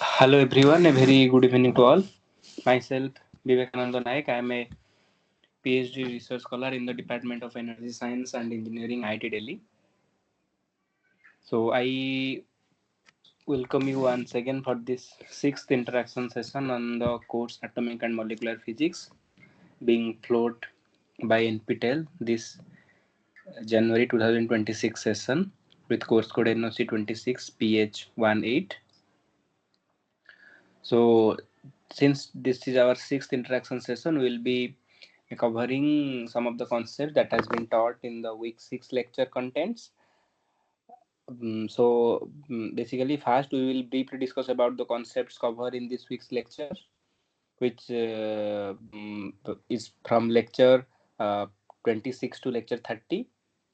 Hello everyone, a very good evening to all. Myself, Vivekananda Naik. I am a PhD research scholar in the Department of Energy Science and Engineering, IIT Delhi. So I welcome you once again for this sixth interaction session on the course Atomic and Molecular Physics being taught by NPTEL this January 2026 session with course code NOC 26 PH18. So since this is our sixth interaction session, we will be covering some of the concepts that has been taught in the week 6 lecture contents. Basically first we will briefly discuss about the concepts covered in this week's lecture, which is from lecture 26 to lecture 30,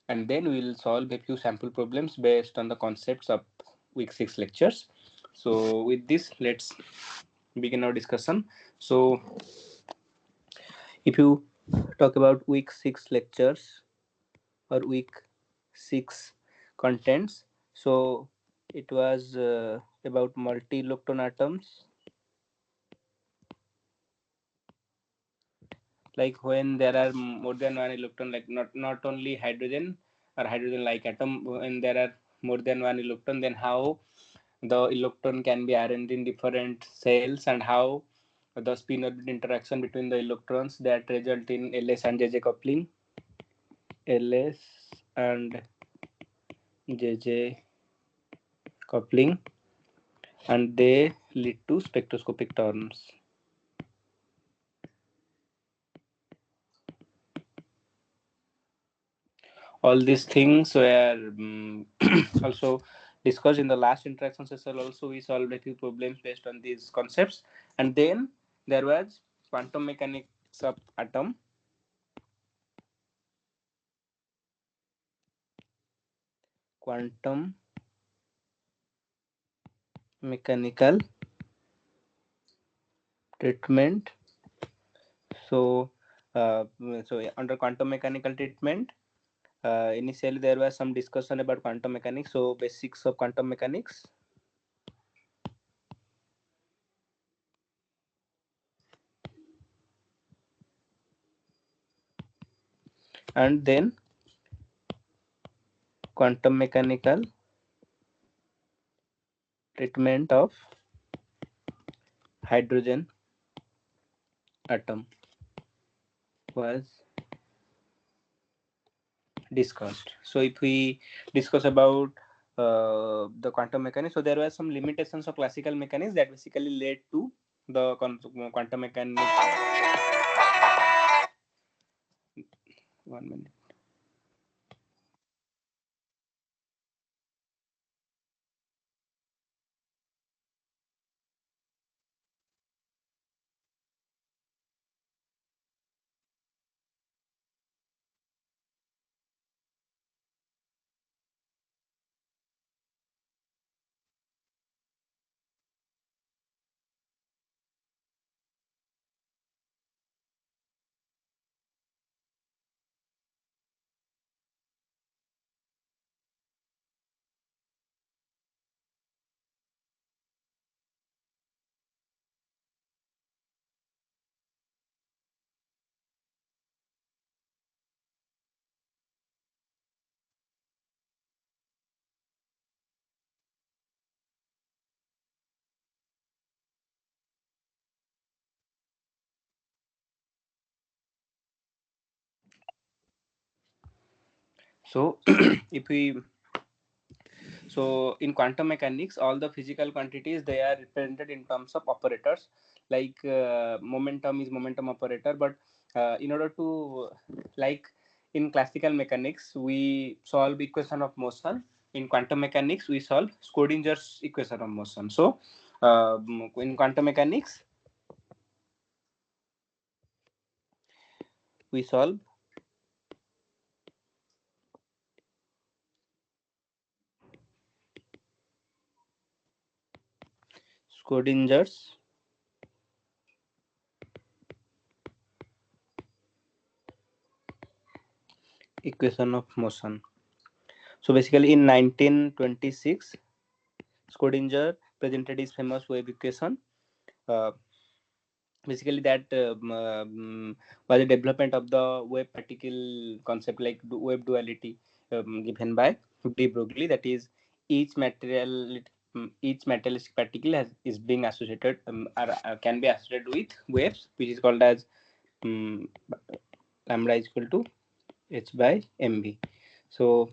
and then we will solve a few sample problems based on the concepts of week 6 lectures. So with this, let's begin our discussion. So if you talk about week 6 lectures or week 6 contents, so it was about multi-electron atoms, like when there are more than one electron, like not only hydrogen or hydrogen like atom, when there are more than one electron, then how the electron can be arranged in different cells, and how the spin orbit interaction between the electrons that result in LS and JJ coupling, LS and JJ coupling, and they lead to spectroscopic terms. All these things were also discussed in the last interaction session. Also, we solved a few problems based on these concepts, and then there was quantum mechanics of atom. Quantum mechanical treatment. So, under quantum mechanical treatment, initially there was some discussion about quantum mechanics. So, basics of quantum mechanics. And then quantum mechanical treatment of hydrogen atom was discussed. So if we discuss about the quantum mechanics, so there were some limitations of classical mechanics that basically led to the quantum mechanics. 1 minute. So if we in quantum mechanics, all the physical quantities, they are represented in terms of operators, like momentum is momentum operator. But in order to, like in classical mechanics we solve equation of motion, in quantum mechanics we solve Schrodinger's equation of motion. So in quantum mechanics we solve Schrodinger's equation of motion. So basically in 1926, Schrodinger presented his famous wave equation. Uh, Basically, that was the development of the wave particle concept, like wave duality, given by de Broglie. That is, each material each metallic particle is being associated can be associated with waves, which is called as um, lambda is equal to h by mv. So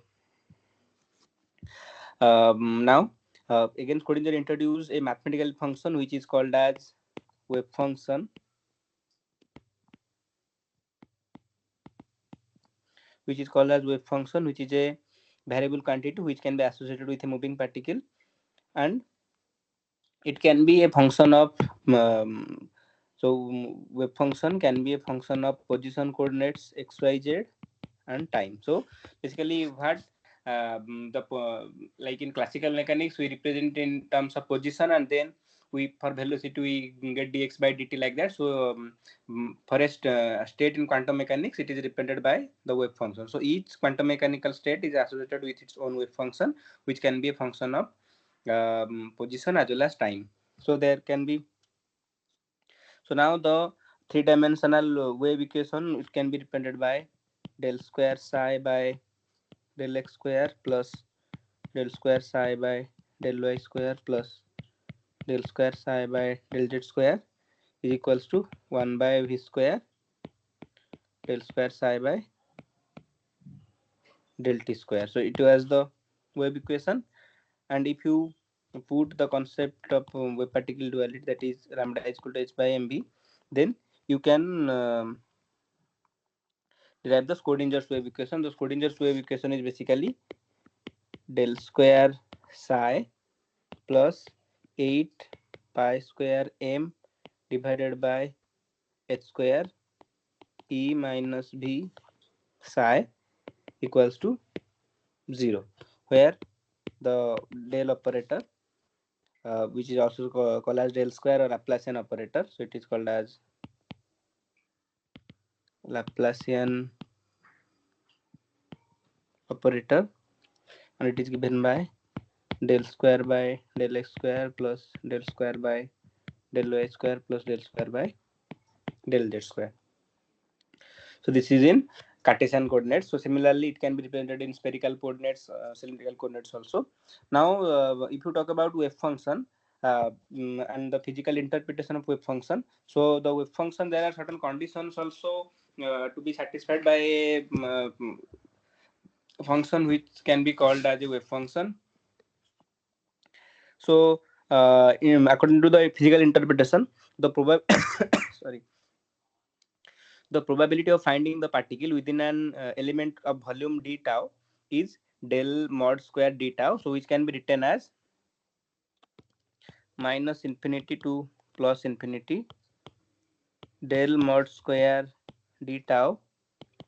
now again Schrodinger introduced a mathematical function which is called as wave function, which is called as wave function, which is a variable quantity which can be associated with a moving particle, and it can be a function of wave function can be a function of position coordinates xyz and time. So basically what the like in classical mechanics we represent in terms of position, and then we for velocity we get dx by dt like that. So for a state in quantum mechanics, it is represented by the wave function. So each quantum mechanical state is associated with its own wave function, which can be a function of position as well as time. So there can be, so now the three-dimensional wave equation, it can be represented by del square psi by del x square plus del square psi by del y square plus del square psi by del z square is equals to 1 by v square del square psi by del t square. So it was the wave equation, and if you put the concept of wave particle duality, that is lambda is equal to h by mv, then you can derive the Schrodinger's wave equation. The Schrodinger's wave equation is basically del square psi plus 8 pi square m divided by h square e minus v psi equals to 0, where the del operator, which is also called as del square or Laplacian operator, so it is called as Laplacian operator, and it is given by del square by del x square plus del square by del y square plus del square by del z square. So this is in Cartesian coordinates. So similarly, it can be represented in spherical coordinates, cylindrical coordinates also. Now, if you talk about wave function and the physical interpretation of wave function, so the wave function, there are certain conditions also to be satisfied by a function which can be called as a wave function. So according to the physical interpretation, the sorry, the probability of finding the particle within an element of volume d tau is del mod square d tau, so which can be written as minus infinity to plus infinity del mod square d tau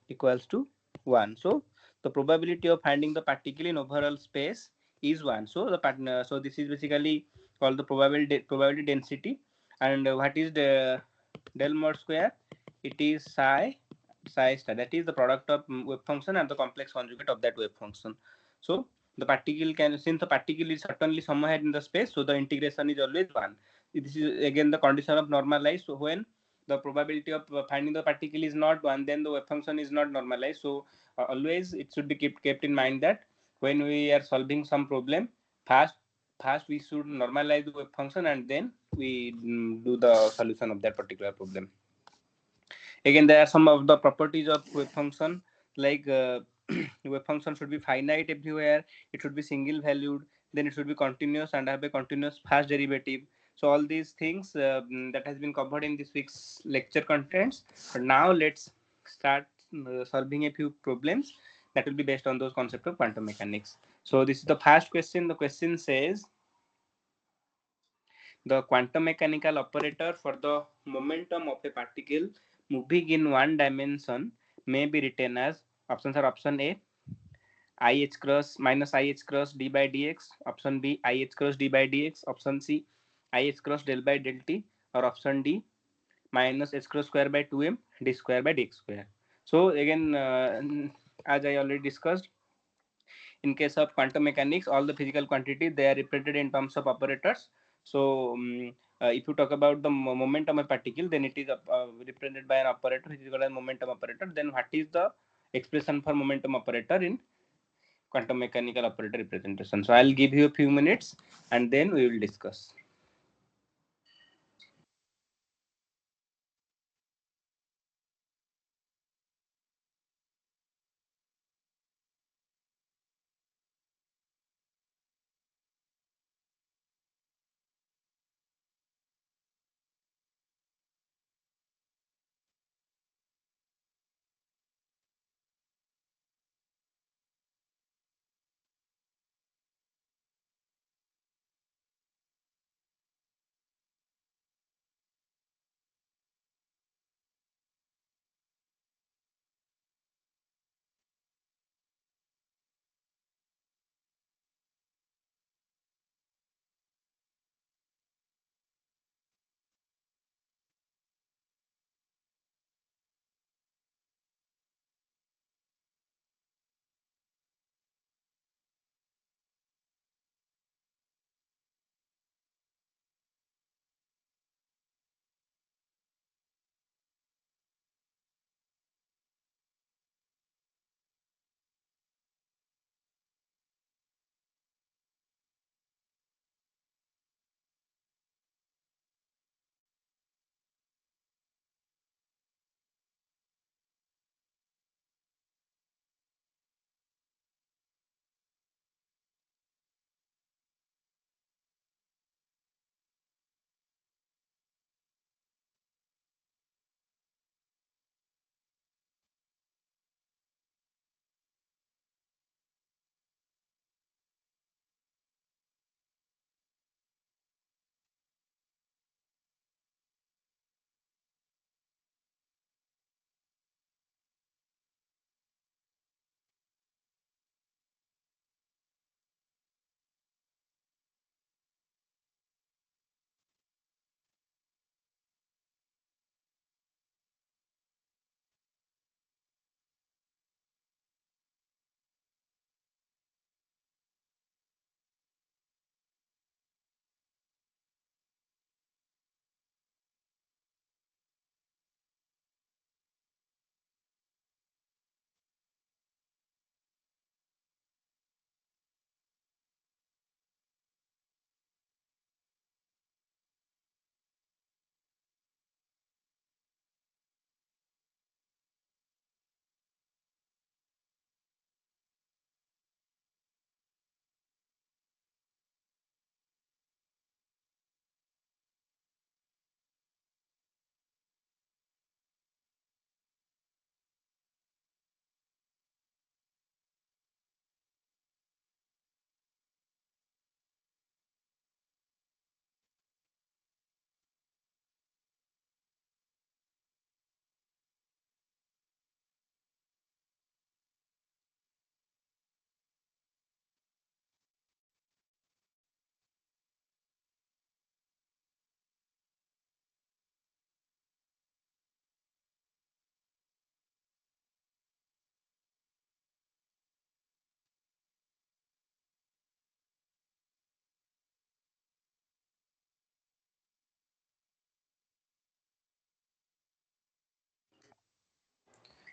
equals to 1. So the probability of finding the particle in overall space is 1. So the so this is basically called the probability density. And what is the del mod square? It is psi star, that is the product of wave function and the complex conjugate of that wave function. So the particle can, since the particle is certainly somewhere in the space, so the integration is always 1. This is again the condition of normalized. So when the probability of finding the particle is not 1, then the wave function is not normalized. So always it should be kept in mind that when we are solving some problem, first we should normalize the wave function, and then we do the solution of that particular problem. Again, there are some of the properties of wave function, like wave function should be finite everywhere, it should be single valued, then it should be continuous and have a continuous fast derivative. So all these things that has been covered in this week's lecture contents. But now let's start solving a few problems that will be based on those concepts of quantum mechanics. So this is the first question. The question says, the quantum mechanical operator for the momentum of a particle moving in one dimension may be written as, options are option A, IH cross minus IH cross d by dx, option B, IH cross d by dx, option C, IH cross del by del t, or option D, minus h cross square by 2m d square by dx square. So again, as I already discussed, in case of quantum mechanics, all the physical quantities, they are represented in terms of operators. So if you talk about the momentum of a particle, then it is represented by an operator which is called as momentum operator. Then what is the expression for momentum operator in quantum mechanical operator representation? So I'll give you a few minutes and then we will discuss.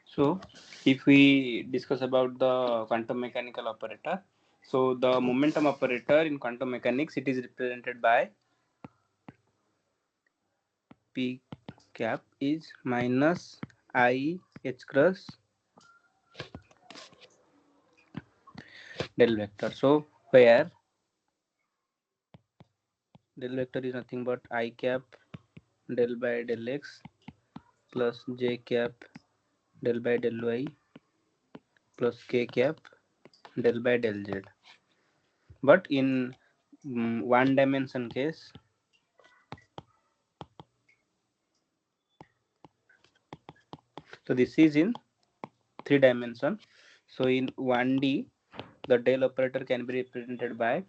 So, if we discuss about the quantum mechanical operator, so the momentum operator in quantum mechanics, it is represented by P cap is minus I h cross del vector. So, where del vector is nothing but I cap del by del x plus j cap del by del y plus k cap del by del z. But in one dimension case, so this is in 3 dimension. So in 1D, the del operator can be represented by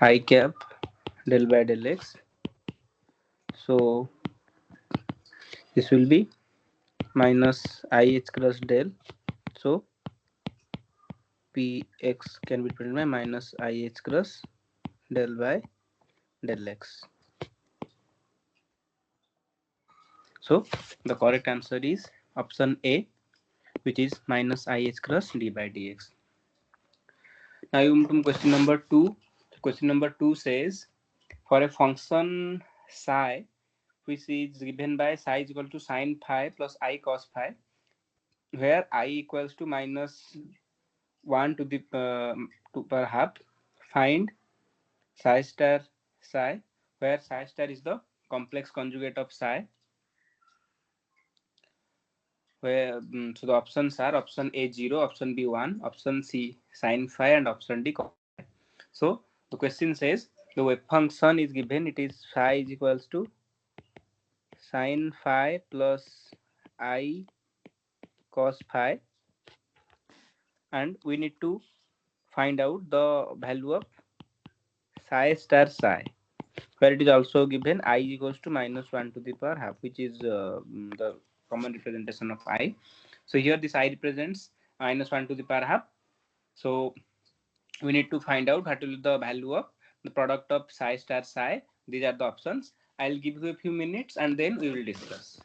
I cap del by del x. So this will be minus I h cross del. So Px can be written by minus IH cross del by del x. So the correct answer is option A, which is minus IH cross d by dx. Now you move to question number 2. Question number 2 says, for a function psi which is given by psi is equal to sin phi plus I cos phi, where I equals to minus 1 to the to per half, find psi star psi, where psi star is the complex conjugate of psi, where so the options are option A 0, option B 1, option C sin phi, and option D cos phi. So the question says the wave function is given, it is psi is equals to sin phi plus I cos phi, and we need to find out the value of psi star psi, where it is also given I equals to minus 1 to the power half, which is the common representation of I. So here this I represents minus 1 to the power half. So we need to find out what will be the value of the product of psi star psi. These are the options. I'll give you a few minutes and then we will discuss.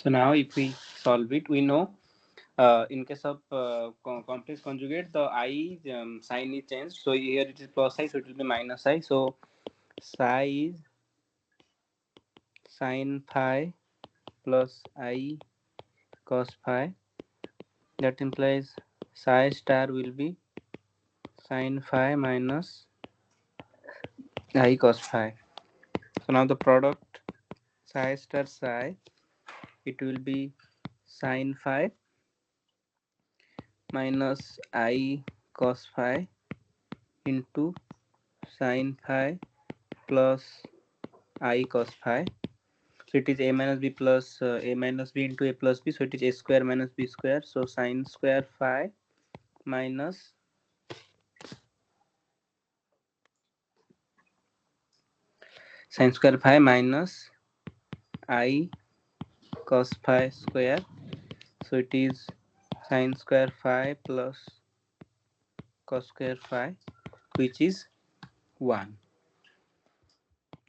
So now if we solve it, we know in case of complex conjugate, the I sign is changed. So here it is plus I, so it will be minus I. So psi is sin phi plus I cos phi. That implies psi star will be sin phi minus I cos phi. So now the product psi star psi, it will be sin phi minus I cos phi into sin phi plus I cos phi. So it is a minus b plus a minus b into a plus b. So it is a square minus b square. So sin square phi minus sin square phi minus I cos phi square. So it is sin square phi plus cos square phi, which is 1.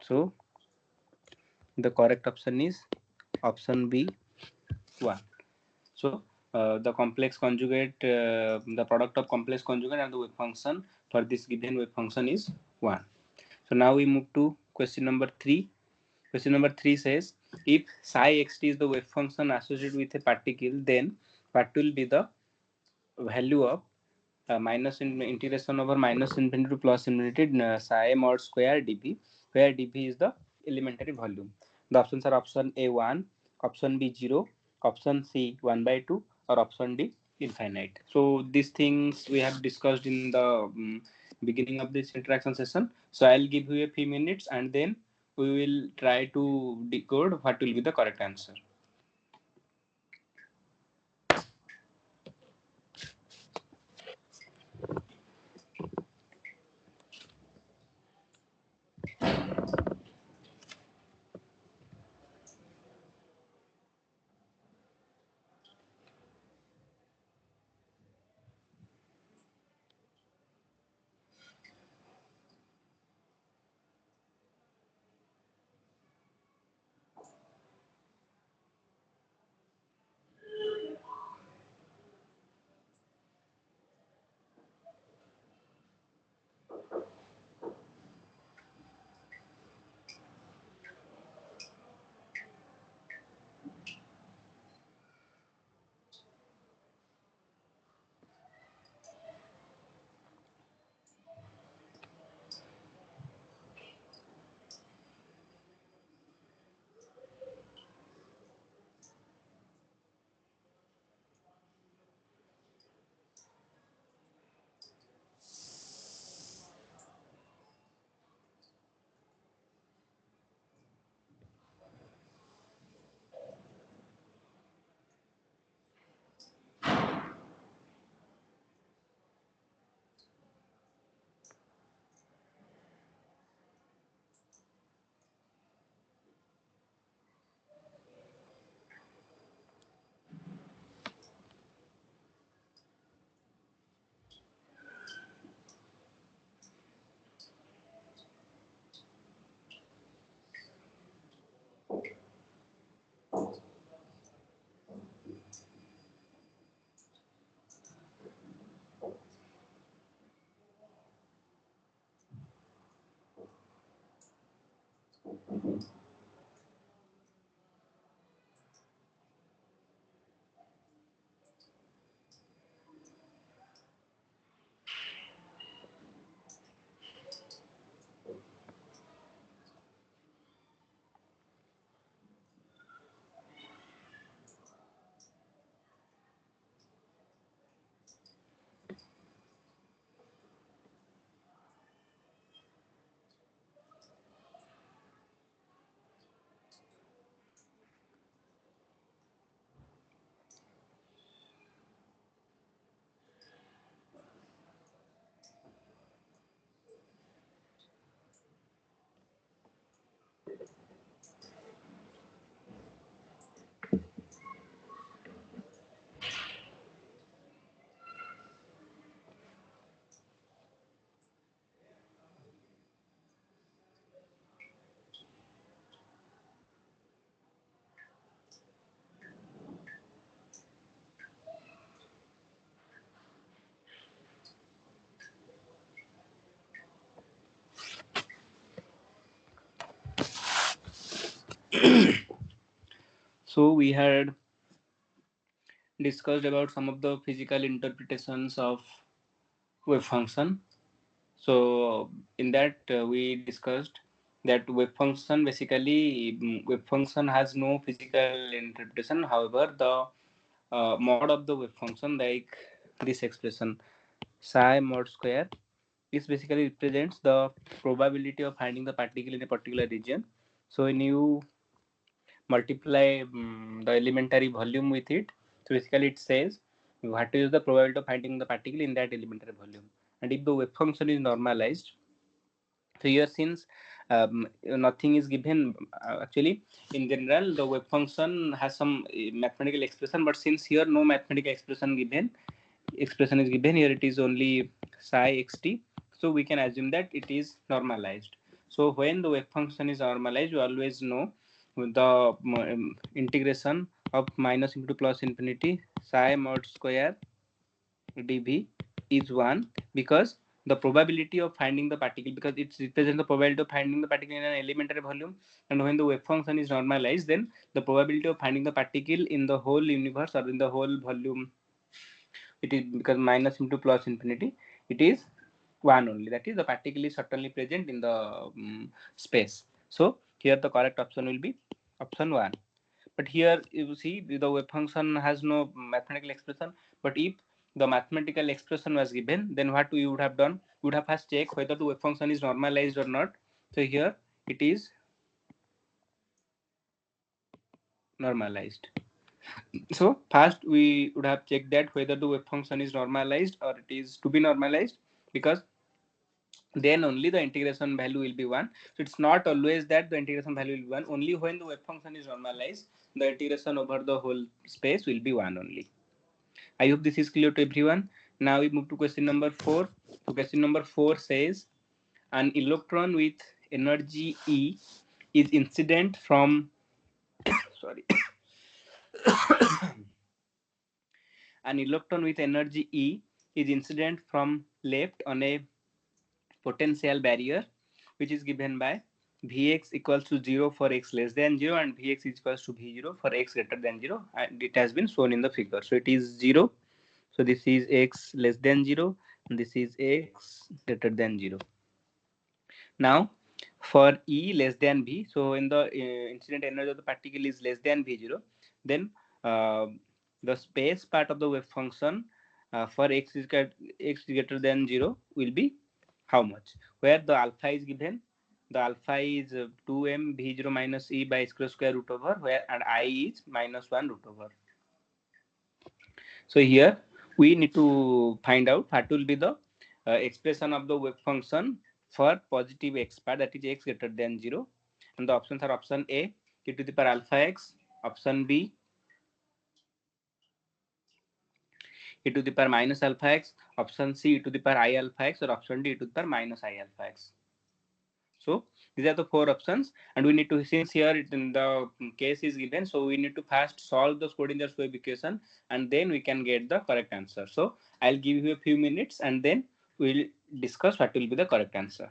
So the correct option is option B, 1. So the complex conjugate, the product of complex conjugate and the wave function for this given wave function is 1. So now we move to question number 3. Question number 3 says, if psi xt is the wave function associated with a particle, then what will be the value of minus integration over minus infinity to plus infinity psi mod square dv, where dv is the elementary volume. The options are option A 1, option B 0, option C 1 by 2, or option D infinite. So these things we have discussed in the beginning of this interaction session. So I'll give you a few minutes and then we will try to decode what will be the correct answer. So we had discussed about some of the physical interpretations of wave function. So in that we discussed that wave function basically wave function has no physical interpretation. However, the mod of the wave function, like this expression psi mod square, this basically represents the probability of finding the particle in a particular region. So when you multiply the elementary volume with it, so basically it says you have to use the probability of finding the particle in that elementary volume. And if the wave function is normalized, so here since nothing is given, actually in general the wave function has some mathematical expression, but since here no mathematical expression is given here, it is only psi xt, so we can assume that it is normalized. So when the wave function is normalized, you always know the integration of minus into plus infinity psi mod square dv is 1, because the probability of finding the particle, because it represents the probability of finding the particle in an elementary volume, and when the wave function is normalized, then the probability of finding the particle in the whole universe or in the whole volume, it is, because minus into plus infinity, it is 1 only, that is the particle is certainly present in the space. So here the correct option will be option 1. But here you see the wave function has no mathematical expression, but if the mathematical expression was given, then what we would have done, we would have first checked whether the wave function is normalized or not. So here it is normalized. So first we would have checked that whether the wave function is normalized or it is to be normalized, because then only the integration value will be 1. So it's not always that the integration value will be 1. Only when the wave function is normalized, the integration over the whole space will be 1 only. I hope this is clear to everyone. Now we move to question number 4. So question number 4 says an electron with energy E is incident from sorry an electron with energy E is incident from left on a potential barrier, which is given by Vx equals to 0 for x less than 0 and Vx is equals to V0 for x greater than 0, and it has been shown in the figure. So it is 0. So this is x less than 0 and this is x greater than 0. Now for E less than V, so when the incident energy of the particle is less than V0, then uh, the space part of the wave function for x is greater than 0 will be how much? Where the alpha is given, the alpha is 2m V0 minus E by square root over, where and I is minus 1 root over. So here we need to find out what will be the expression of the wave function for positive x part, that is x greater than 0. And the options are option A, e to the power alpha x, option B, e to the power minus alpha x, option C, e to the power I alpha x, or option D, e to the power minus I alpha x. So these are the 4 options, and we need to, since here in the case is given, so we need to first solve the Schrodinger's wave equation and then we can get the correct answer. So I'll give you a few minutes and then we'll discuss what will be the correct answer.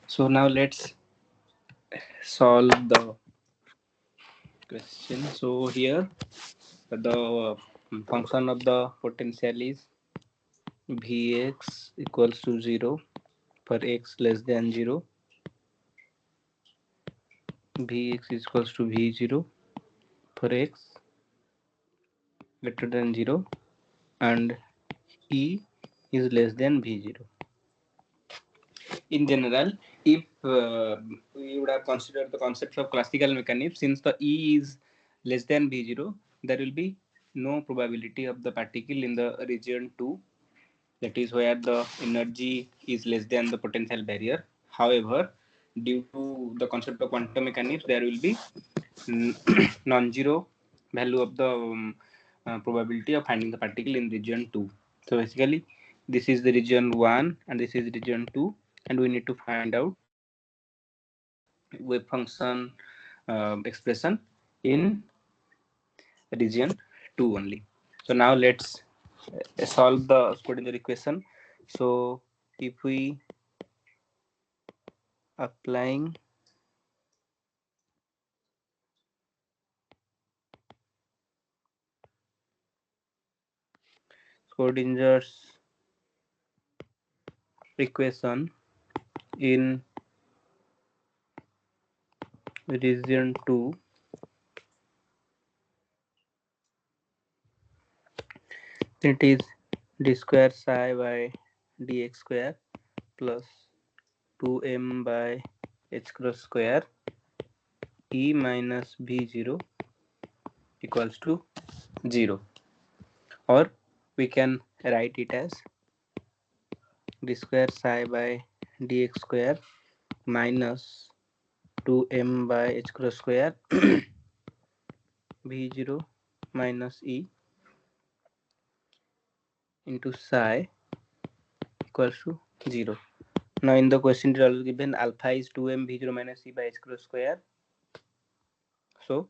So now let's solve the question. So here the function of the potential is Vx equals to 0 for x less than 0, Vx equals to V0 for x greater than 0, and E is less than V0. In general, if we would have considered the concept of classical mechanics, since the E is less than V0, there will be no probability of the particle in the region 2, that is where the energy is less than the potential barrier. However, due to the concept of quantum mechanics, there will be non-zero value of the probability of finding the particle in region 2. So basically, this is the region 1 and this is region 2, and we need to find out wave function expression in region 2 only. So now let's solve the Schrodinger equation. So if we applying Schrodinger's equation in region 2, it is d square psi by dx square plus 2m by h cross square e minus v0 equals to 0, or we can write it as d square psi by dx square minus 2m by h cross square v0 minus e into psi equals to 0. Now in the question it is also given alpha is 2m v0 minus e by h cross square. So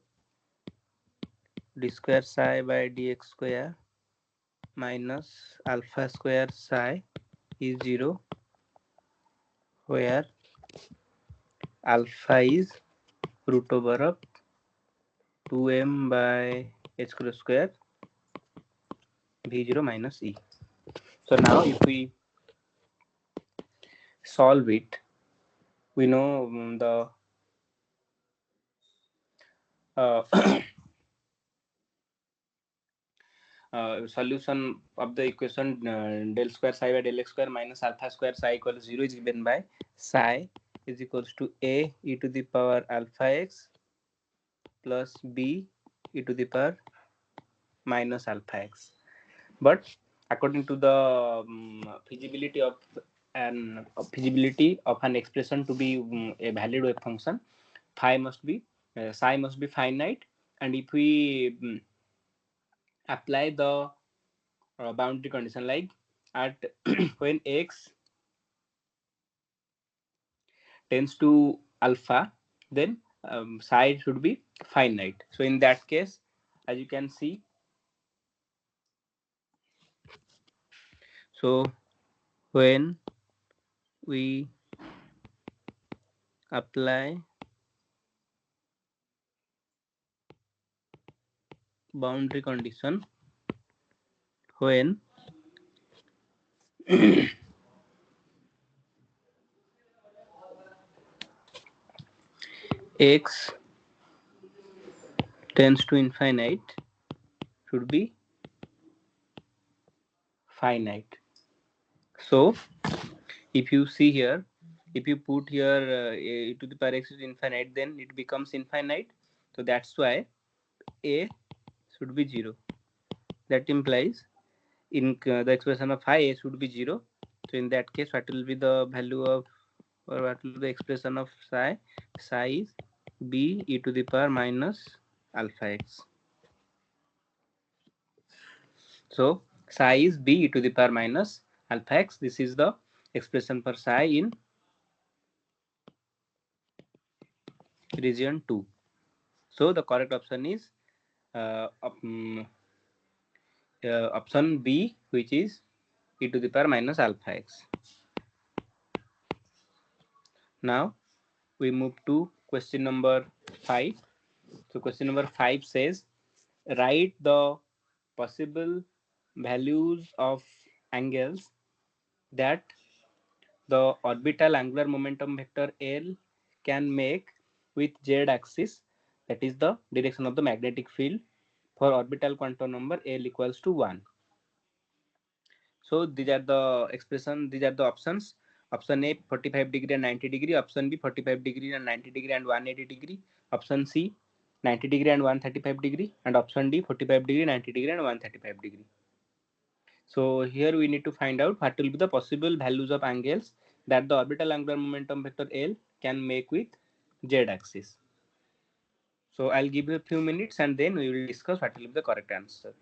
d square psi by dx square minus alpha square psi is 0, where alpha is root over of 2m by h cross square v0 minus e. So now if we solve it, we know the solution of the equation del square psi by del x square minus alpha square psi equals 0 is given by psi is equals to a e to the power alpha x plus b e to the power minus alpha x. But according to the feasibility of an expression to be a valid wave function, phi must be psi must be finite, and if we apply the boundary condition like at when x tends to alpha, then psi should be finite. So in that case, as you can see, so when we apply boundary condition, when x tends to infinite should be finite. So if you see here, if you put here a to the power x is infinite, then it becomes infinite. So that's why a should be 0. That implies in the expression of phi a should be 0. So in that case, what will be the value of, or what will be the expression of psi? Psi is b e to the power minus alpha x. So psi is b e to the power minus alpha x. This is the expression for psi in region 2. So the correct option is option B, which is e to the power minus alpha x. Now we move to question number 5. So question number 5 says write the possible values of angles that the orbital angular momentum vector L can make with z axis, that is the direction of the magnetic field, for orbital quantum number L equals to 1. So these are the expression, these are the options. Option A 45 degree and 90 degree, option B 45 degree and 90 degree and 180 degree, option C 90 degree and 135 degree, and option D 45 degree, 90 degree and 135 degree. So here we need to find out what will be the possible values of angles that the orbital angular momentum vector L can make with z axis. So I'll give you a few minutes and then we will discuss what will be the correct answer.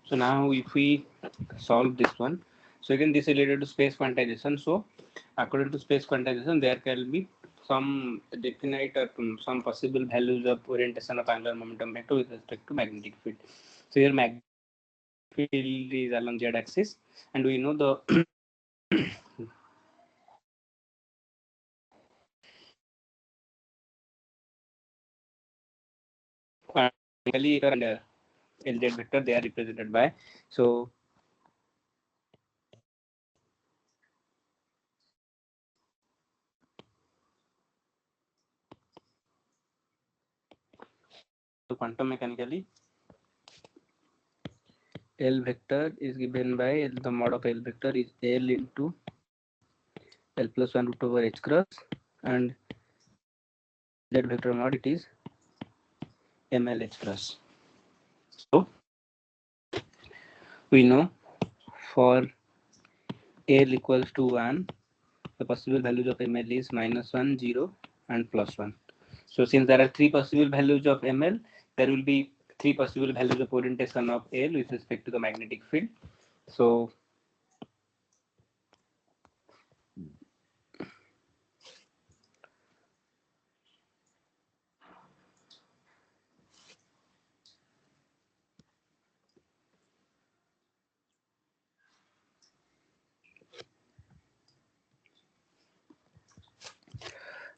So now if we solve this one, so again this is related to space quantization. So according to space quantization, there can be some definite or some possible values of orientation of angular momentum vector with respect to magnetic field. So here magnetic field is along z axis, and we know the quantically and LZ vector they are represented by. So quantum mechanically L vector is given by L, the mod of L vector is L into L plus 1 root over H cross, and Z vector mod it is ML H cross. So we know for L equals to 1, the possible values of ML is -1, 0, and +1. So since there are three possible values of ML, there will be three possible values of orientation of L with respect to the magnetic field. So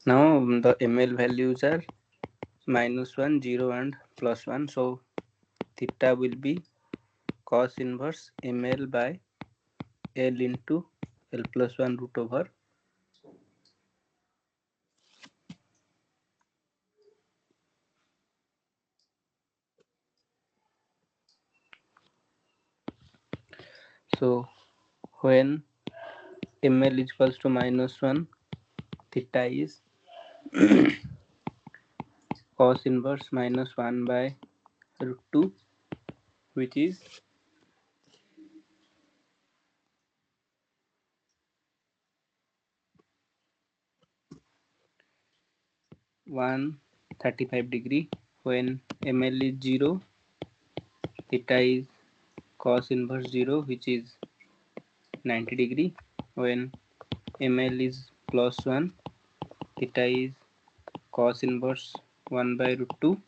now the ML values are -1, 0, and +1. So theta will be cos inverse ML by L into L plus 1 root over so when ML is equals to -1, theta is cos inverse -1 by root 2, which is 135 degree. When ML is 0, theta is cos inverse 0, which is 90 degree. When ML is plus 1, theta is cos inverse 1 by root 2,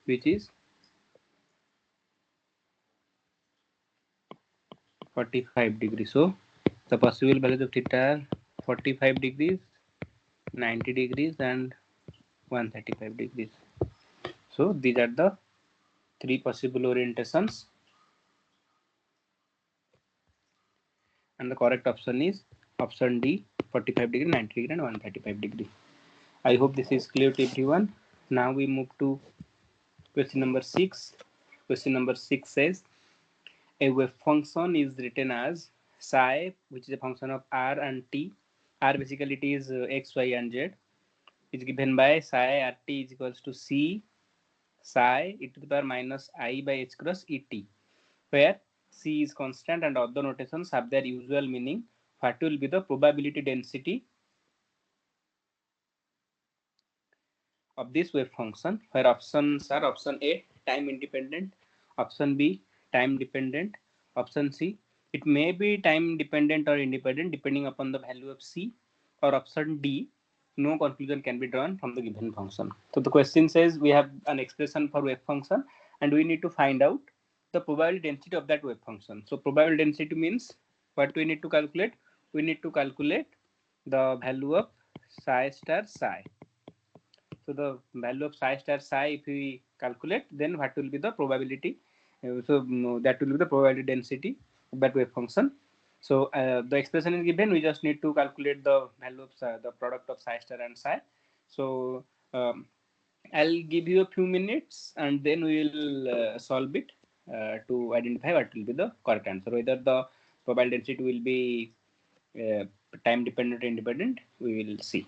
which is 45 degrees. So the possible values of theta are 45 degrees, 90 degrees, and 135 degrees. So these are the three possible orientations, and the correct option is option D, 45 degree, 90 degree, and 135 degree. I hope this is clear to everyone. Now we move to question number 6. Question number 6 says a wave function is written as psi, which is a function of r and t. R basically it is x, y, and z. Is given by psi rt is equals to c psi e to the power minus I by h cross et, where c is constant and other notations have their usual meaning. What will be the probability density of this wave function, where options are option A time independent, option B time dependent, option C it may be time dependent or independent depending upon the value of C, or option D no conclusion can be drawn from the given function. So the question says we have an expression for wave function and we need to find out the probability density of that wave function. So probability density means what we need to calculate? We need to calculate the value of psi star psi. So the value of psi star psi, if we calculate, then what will be the probability? That will be the probability density of that wave function. So the expression is given. We just need to calculate the value of the product of psi star and psi. So I'll give you a few minutes, and then we will solve it to identify what will be the correct answer. Whether the probability density will be uh, time dependent or independent, we will see.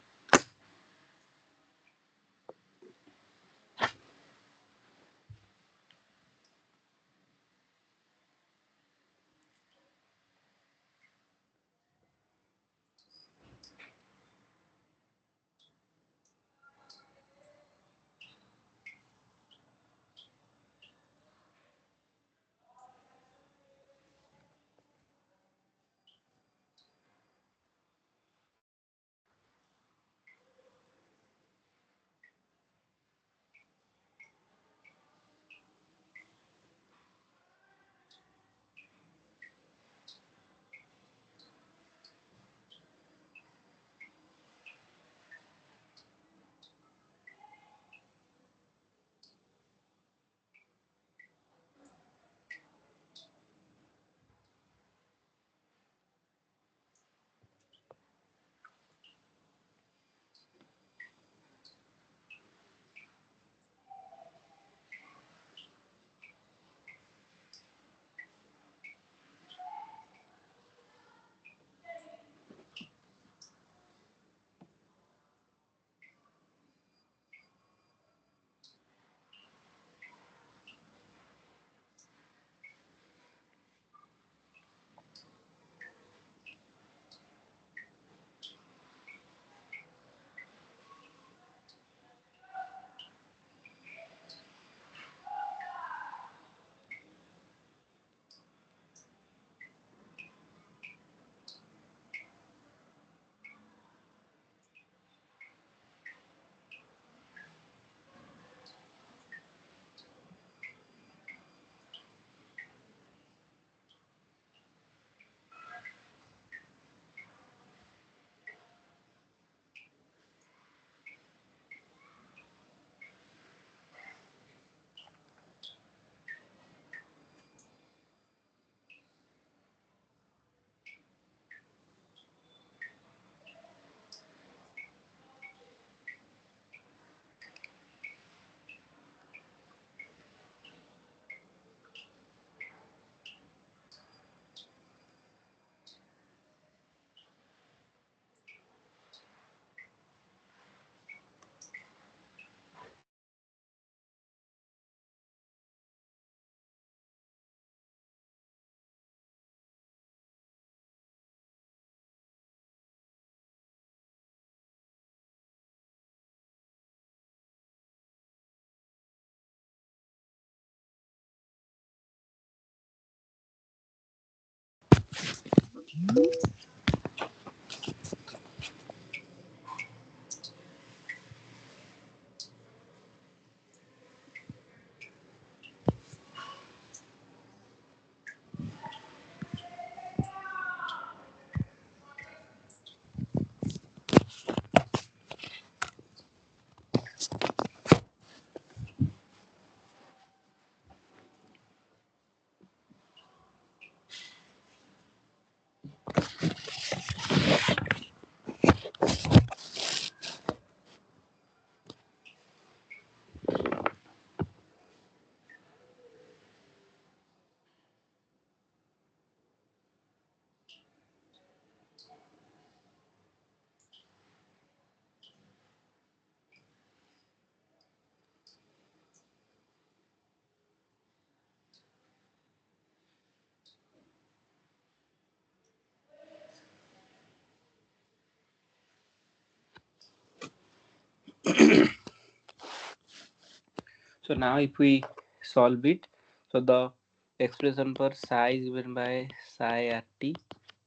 So now if we solve it, so the expression for psi is given by psi rt,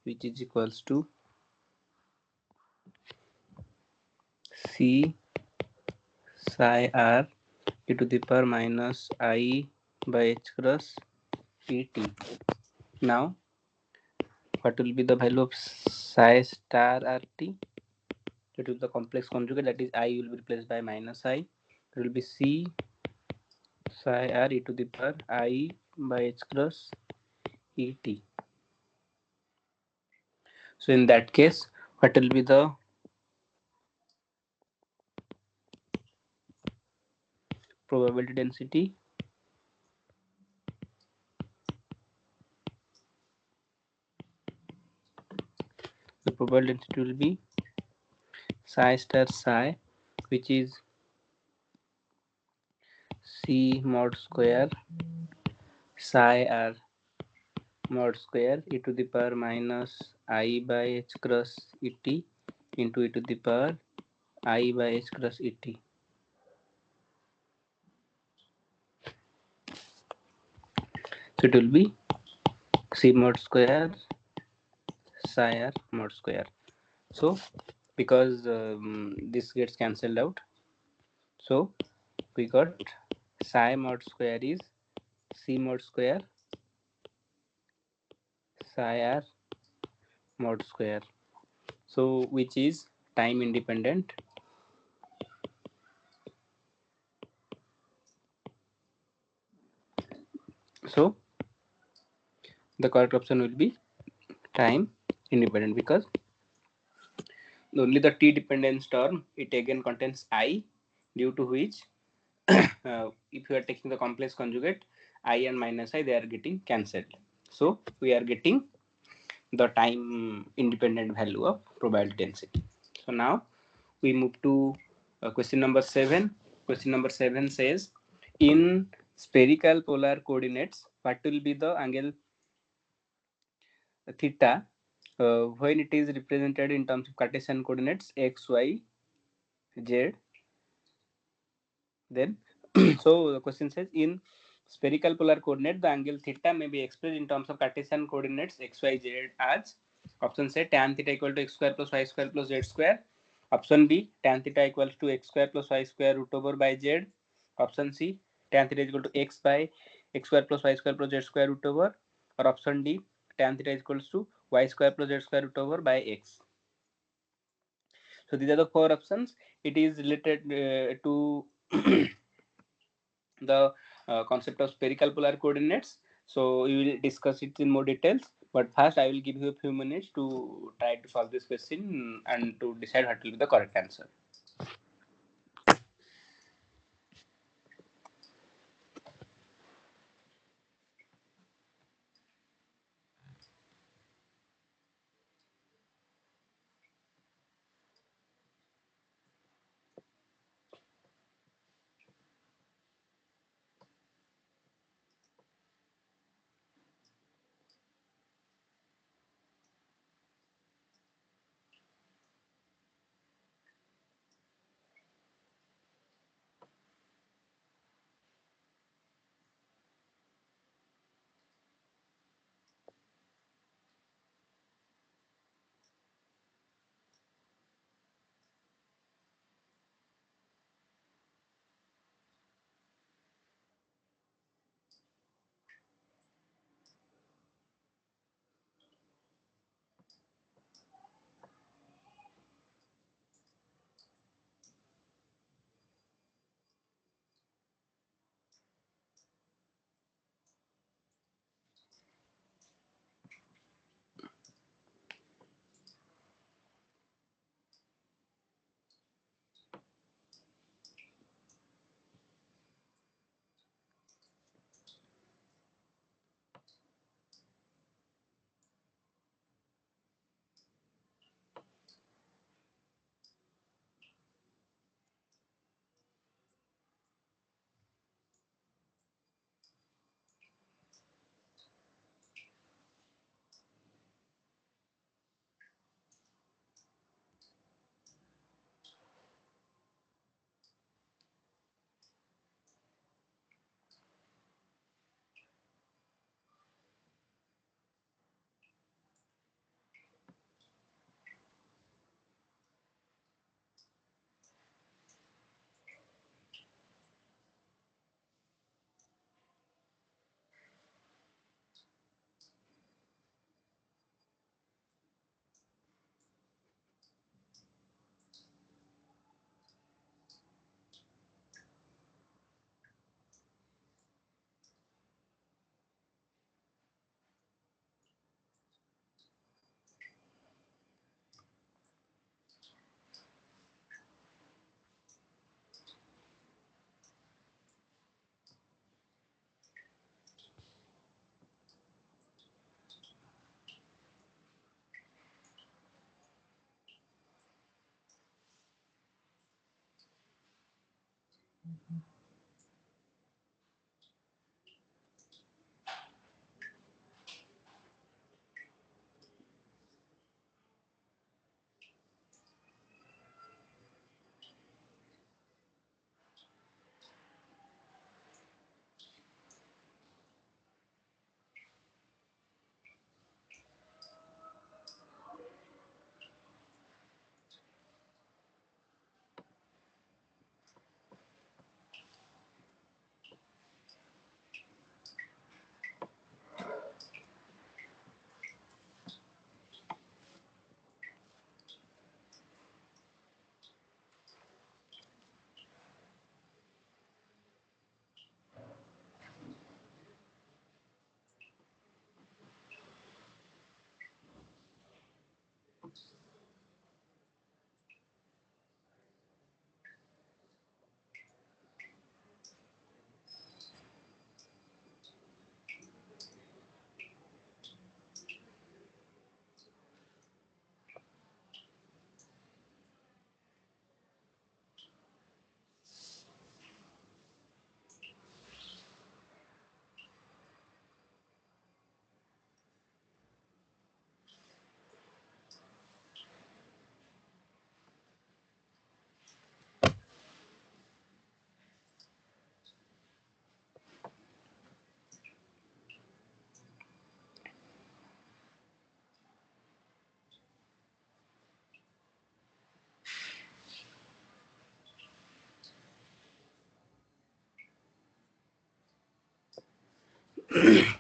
which is equals to c psi r e to the power minus I by h cross et. Now what will be the value of psi star rt? It will be the complex conjugate, that is I will be replaced by minus I. It will be c psi r e to the power I by h cross et. So in that case, what will be the probability density? The probability density will be psi star psi, which is c mod square psi r mod square e to the power minus I by h cross et into e to the power I by h cross et. So it will be c mod square psi r mod square. So because this gets cancelled out, so we got psi mod square is c mod square psi r mod square, so which is time independent. So the correct option will be time independent, because only the t dependence term, it again contains I, due to which if you are taking the complex conjugate, I and minus I, they are getting cancelled. So we are getting the time independent value of probability density. So now we move to question number 7. Question number 7 says, in spherical polar coordinates, what will be the angle theta when it is represented in terms of Cartesian coordinates x, y, z? Then so the question says, in spherical polar coordinate, the angle theta may be expressed in terms of Cartesian coordinates x, y, z as option say tan theta equal to x square plus y square plus z square. Option B, tan theta equals to x square plus y square root over by z. Option C, tan theta is equal to x by x square plus y square plus z square root over. Or option D, tan theta is equals to y square plus z square root over by x. So these are the 4 options. It is related to the concept of spherical polar coordinates. So we will discuss it in more details. But first, I will give you a few minutes to try to solve this question and to decide what will be the correct answer.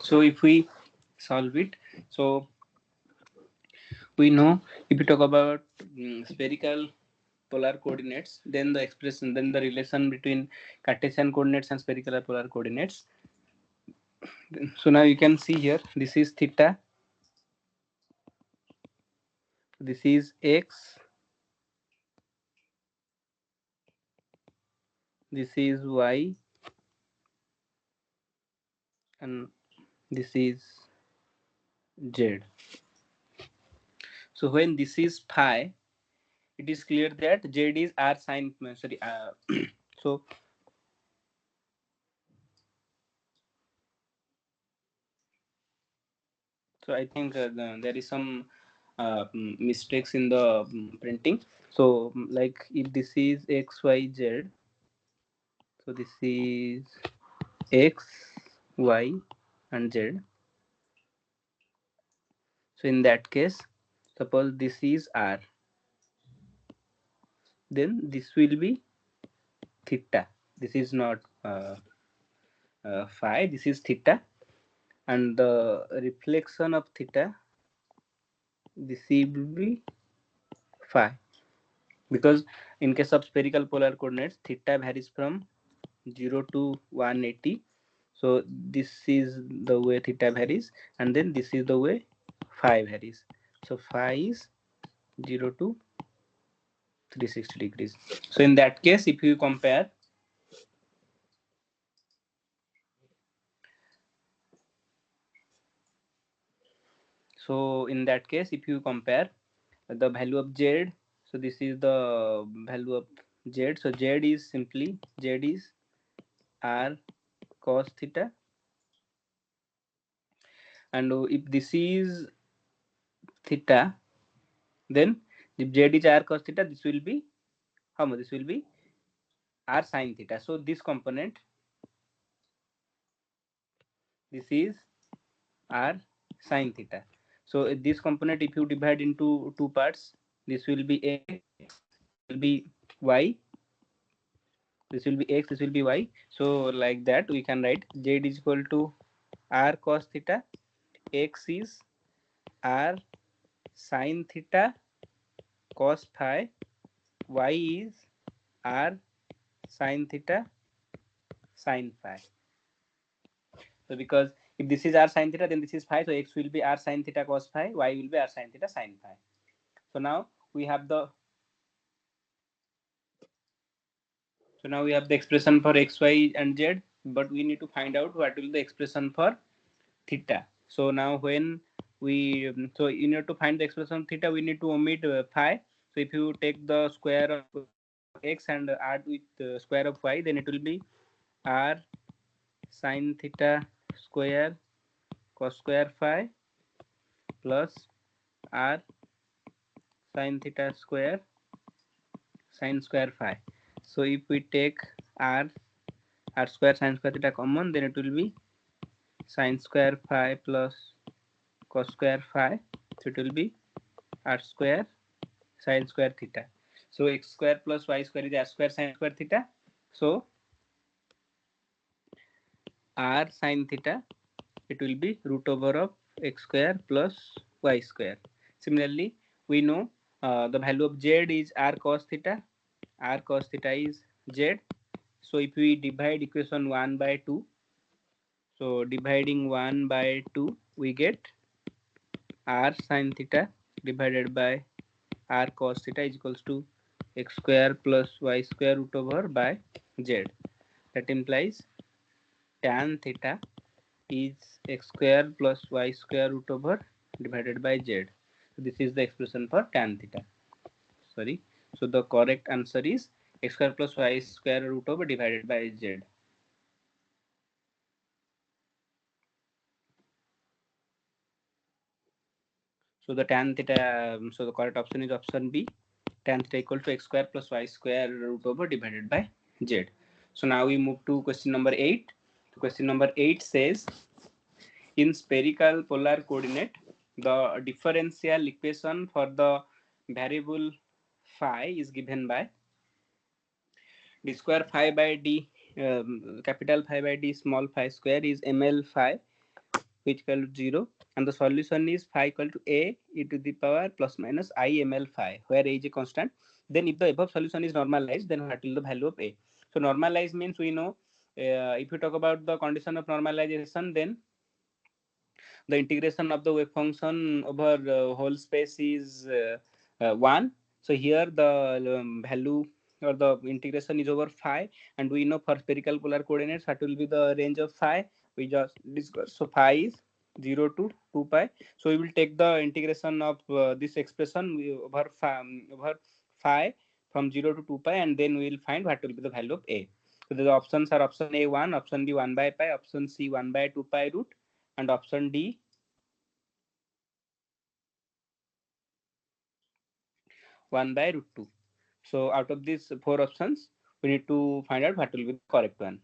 So if we solve it, so we know, if we talk about spherical polar coordinates, then the expression, then the relation between Cartesian coordinates and spherical polar coordinates. So now you can see here, this is theta, this is x, this is y, and this is z. So when this is phi, it is clear that z is r sine, sorry, so so I think there is some mistakes in the printing. So like if this is x, y, z, so this is x, y, and z. So in that case, suppose this is r, then this will be theta. This is not phi, this is theta, and the reflection of theta, this will be phi, because in case of spherical polar coordinates, theta varies from 0 to 180. So this is the way theta varies, and then this is the way phi varies. So phi is 0 to 360 degrees. So in that case, if you compare, so in that case, if you compare the value of z, so this is the value of z. So z is simply, z is r cos theta, and if this is theta, then if z is r cos theta, this will be how much? This will be r sin theta. So this component, this is r sin theta. So this component, if you divide into two parts, this will be x, this will be y, this will be x, this will be y. So like that we can write z is equal to r cos theta, x is r sin theta cos phi, y is r sin theta sin phi. So because if this is r sin theta, then this is phi, so x will be r sin theta cos phi, y will be r sin theta sin phi. So now we have the, so now we have the expression for x, y, and z, but we need to find out what will be the expression for theta. So now when we, so in order to find the expression of theta, we need to omit phi. So if you take the square of x and add with square of y, then it will be r sin theta square cos square phi plus r sin theta square sin square phi. So if we take r square sin square theta common, then it will be sin square phi plus cos square phi. So it will be r square sin square theta. So x square plus y square is r square sin square theta. So r sin theta, it will be root over of x square plus y square. Similarly, we know the value of z is r cos theta. R cos theta is z. So if we divide equation 1 by 2, so dividing 1 by 2, we get r sin theta divided by r cos theta is equals to x square plus y square root over by z. That implies tan theta is x square plus y square root over divided by z. So this is the expression for tan theta. Sorry. So the correct answer is x square plus y square root over divided by z. So the tan theta, so the correct option is option B. Tan theta equal to x square plus y square root over divided by z. So now we move to question number 8. Question number 8 says, in spherical polar coordinate, the differential equation for the variable phi is given by d square phi by d capital phi by d small phi square is ml phi, which equal to 0, and the solution is phi equal to a e to the power plus minus I ml phi, where a is a constant. Then if the above solution is normalized, then what will the value of a? So normalized means we know, if you talk about the condition of normalization, then the integration of the wave function over whole space is 1. So here the value or the integration is over phi, and we know for spherical polar coordinates what will be the range of phi. We just discussed. So phi is 0 to 2 pi. So we will take the integration of this expression over phi from 0 to 2 pi, and then we will find what will be the value of a. So the options are option A 1, option B 1 by pi, option C 1 by 2 pi root, and option D 1 by root 2. So out of these 4 options, we need to find out what will be the correct one.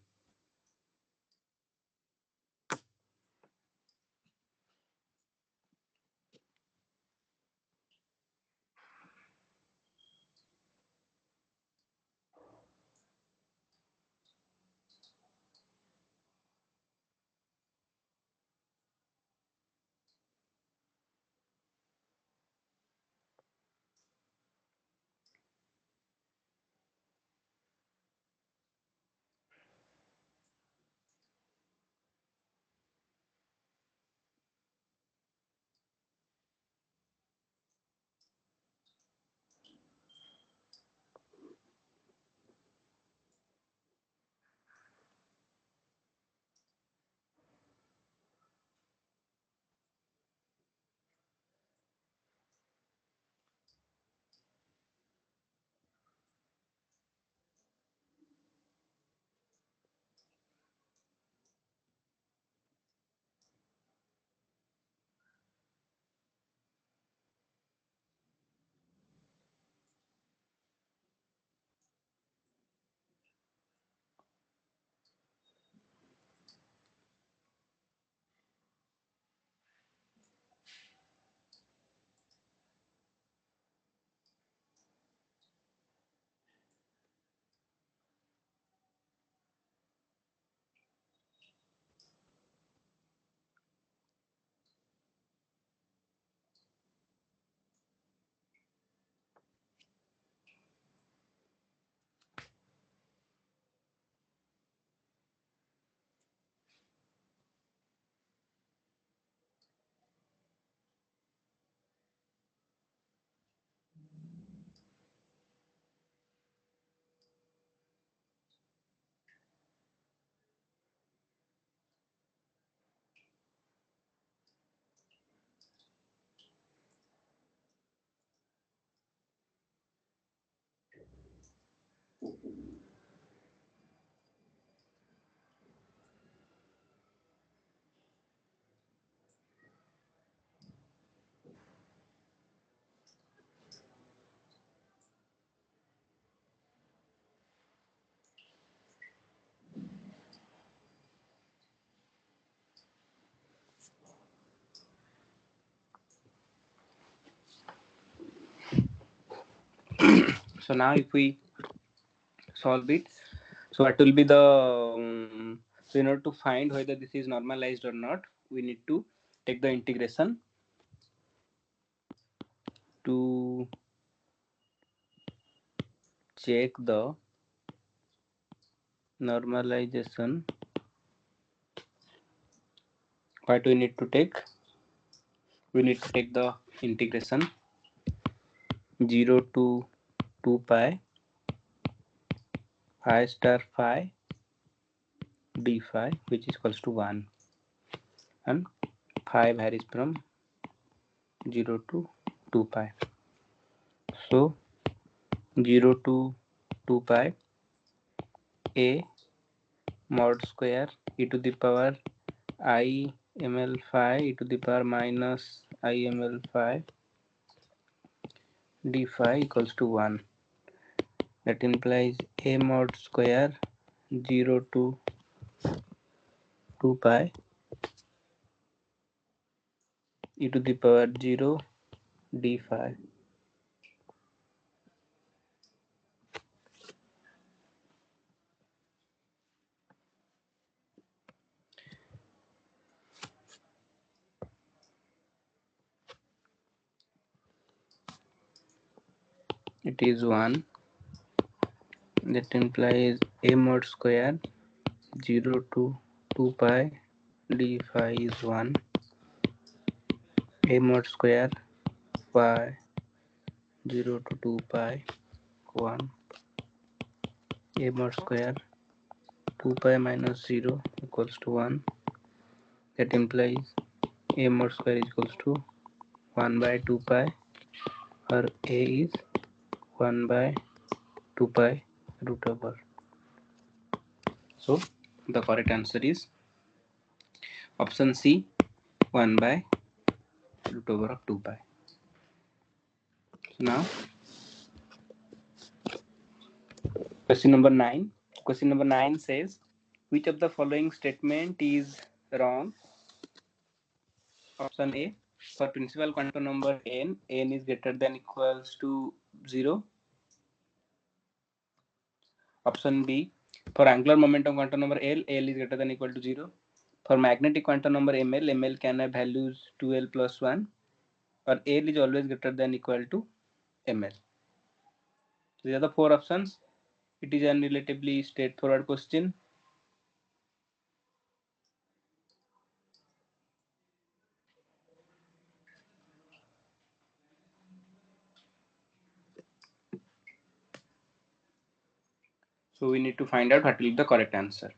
So now if we solve it, so what will be the so in order to find whether this is normalized or not, we need to take the integration to check the normalization. What we need to take? We need to take the integration 0 to 2 pi phi star phi d phi, which is equals to 1, and phi varies from 0 to 2 pi. So 0 to 2 pi a mod square e to the power I ml phi e to the power minus I ml phi d phi equals to 1. That implies a mod square 0 to 2 pi e to the power 0 d phi. It is 1. That implies a mod square 0 to 2 pi d phi is 1. A mod square phi 0 to 2 pi 1. A mod square 2 pi minus 0 equals to 1. That implies a mod square is equals to 1 by 2 pi, or a is 1 by 2 pi root over. So the correct answer is option C, 1 by root over of 2 pi. So now question number 9. Question number 9 says, which of the following statement is wrong? Option A, for principal quantum number n is greater than equals to 0. Option B, for angular momentum quantum number L is greater than equal to 0. For magnetic quantum number ML can have values 2L plus 1, or L is always greater than equal to ML. These are the 4 options. It is a relatively straightforward question. So we need to find out what will be the correct answer.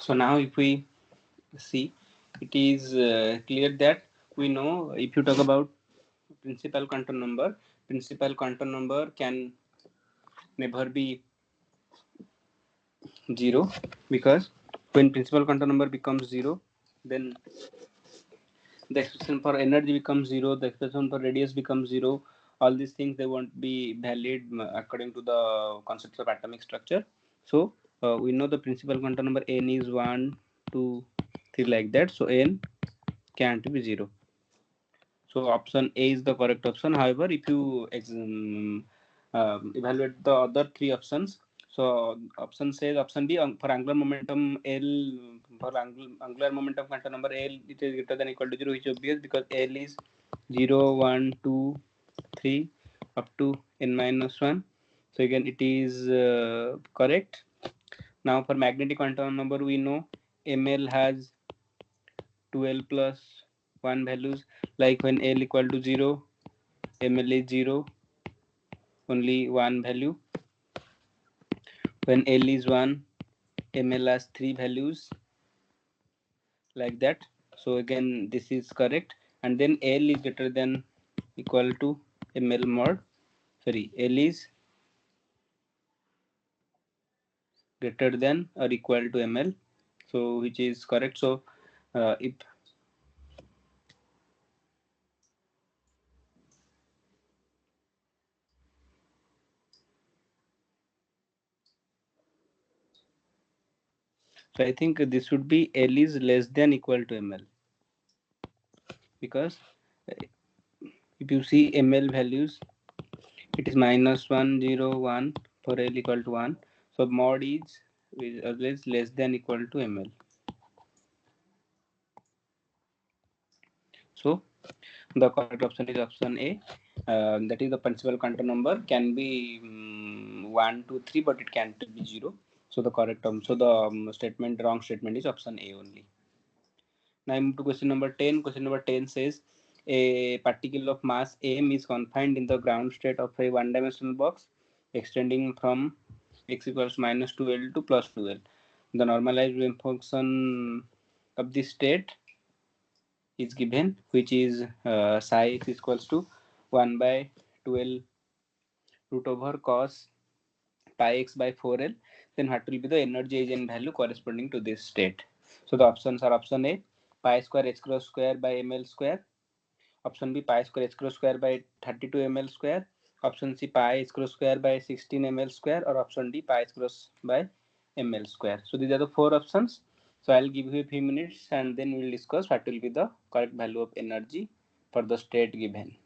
So now if we see, it is clear that we know if you talk about principal quantum number can never be 0, because when principal quantum number becomes 0, then the expression for energy becomes 0, the expression for radius becomes 0. All these things, they won't be valid according to the concepts of atomic structure. So we know the principal quantum number n is 1, 2, 3, like that. So n can't be 0. So option A is the correct option. However, if you evaluate the other three options, so option says option B, for angular momentum L, for angular momentum quantum number L, it is greater than equal to 0, which is obvious because L is 0, 1, 2, 3 up to n minus 1. So again, it is correct. Now for magnetic quantum number, we know ML has 2L plus 1 values, like when L equal to 0, ML is 0, only 1 value. When L is 1, ML has 3 values, like that. So again, this is correct. And then L is greater than equal to ML mod. Sorry, L is greater than or equal to ML. So which is correct. So if so, I think this would be L is less than equal to ML, because if you see ML values, it is minus 1, 0, 1 for L equal to 1. So mod is always less than equal to ML. So the correct option is option A. That is the principal quantum number can be 1, 2, 3, but it can't be 0. So the correct so the wrong statement is option A only. Now I move to question number 10. Question number 10 says a particle of mass m is confined in the ground state of a one-dimensional box extending from x equals minus 2L to plus 2L. The normalized wave function of this state is given, which is psi x equals to 1 by 12 root over cos pi x by 4L. Then what will be the energy agent value corresponding to this state? So the options are option A, pi square h cross square by ml square. Option B, pi square h cross square by 32 ml square. Option C, pi h cross square by 16 ml square. Or option D, pi h cross by ml square. So these are the four options. So I'll give you a few minutes and then we'll discuss what will be the correct value of energy for the state given.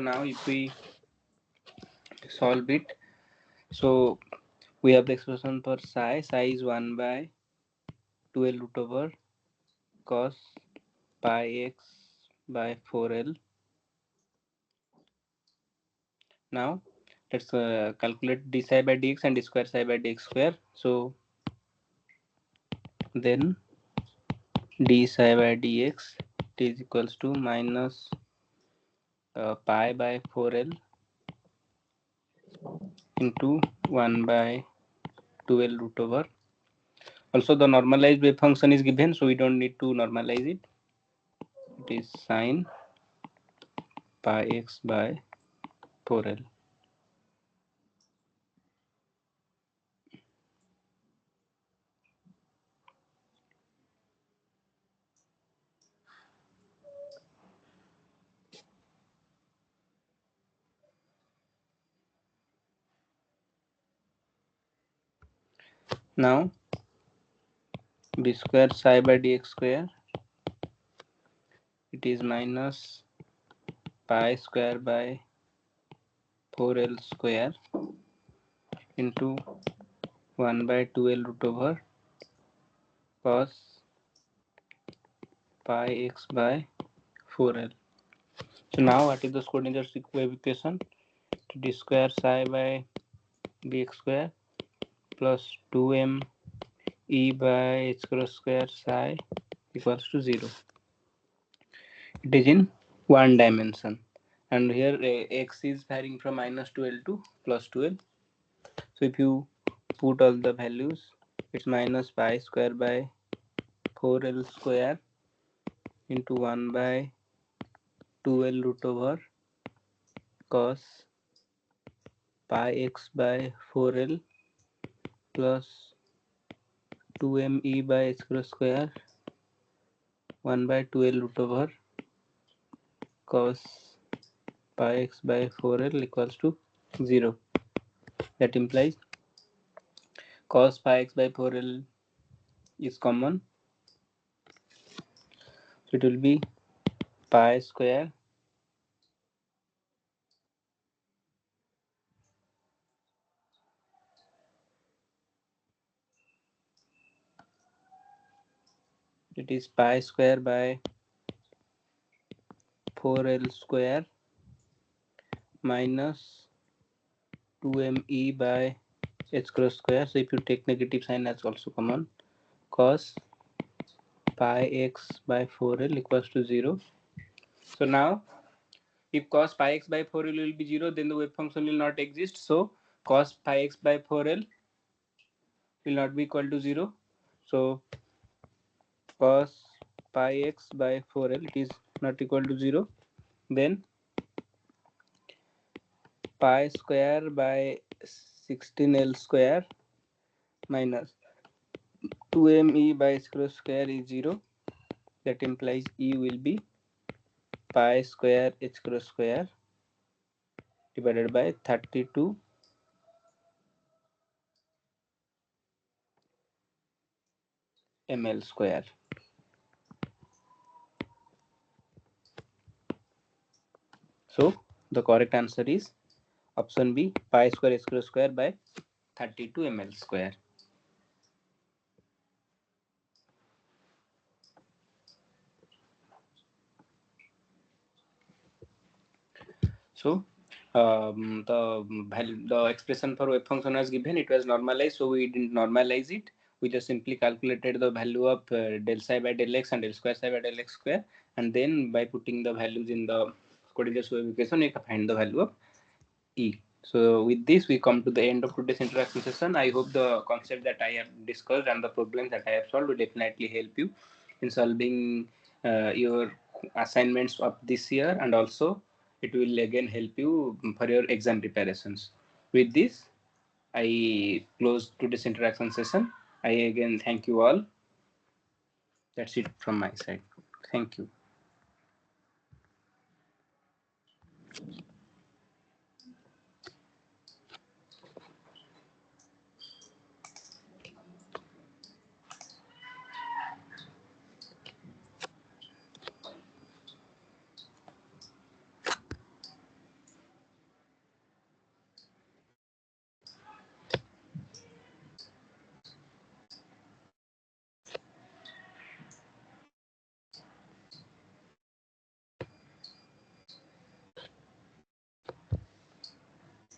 So now if we solve it, so we have the expression for psi. Psi is 1 by 12 root over cos pi x by 4l. Now let's calculate d psi by dx and d square psi by dx square. So then d psi by dx is equals to minus pi by 4l into 1 by 12 root over. Also the normalized wave function is given, so we don't need to normalize it. It is sine pi x by 4l. Now d square psi by dx square, it is minus pi square by 4l square into 1 by 2l root over cos pi x by 4l. So now what is the Schrodinger wave equation? D square psi by dx square plus 2m e by h cross square psi equals to 0. It is in one dimension, and here x is varying from minus 12 to plus 12. So if you put all the values, it's minus pi square by 4l square into 1 by 2l root over cos pi x by 4l plus 2m e by h cross square 1 by 2l root over cos pi x by 4l equals to 0. That implies cos pi x by 4l is common, so it will be pi square it is pi square by 4l square minus 2me by h cross square. So if you take negative sign, that's also common. Cos pi x by 4l equals to 0. So now if cos pi x by 4l will be 0, then the wave function will not exist. So cos pi x by 4l will not be equal to 0. So cos pi x by 4l, it is not equal to 0. Then pi square by 16l square minus 2me by h cross square is 0. That implies E will be pi square h cross square divided by 32 ml square. So the correct answer is option B, pi square h cross square by 32 ml square. So the expression for wave function was given. It was normalized, so we didn't normalize it. We just simply calculated the value of del psi by del x and del square psi by del x square, and then by putting the values in the Schrodinger wave equation, we can find the value of E. So with this, we come to the end of today's interaction session. I hope the concept that I have discussed and the problems that I have solved will definitely help you in solving your assignments of this year, and also it will again help you for your exam preparations. With this, I close today's interaction session. I again thank you all. That's it from my side. Thank you.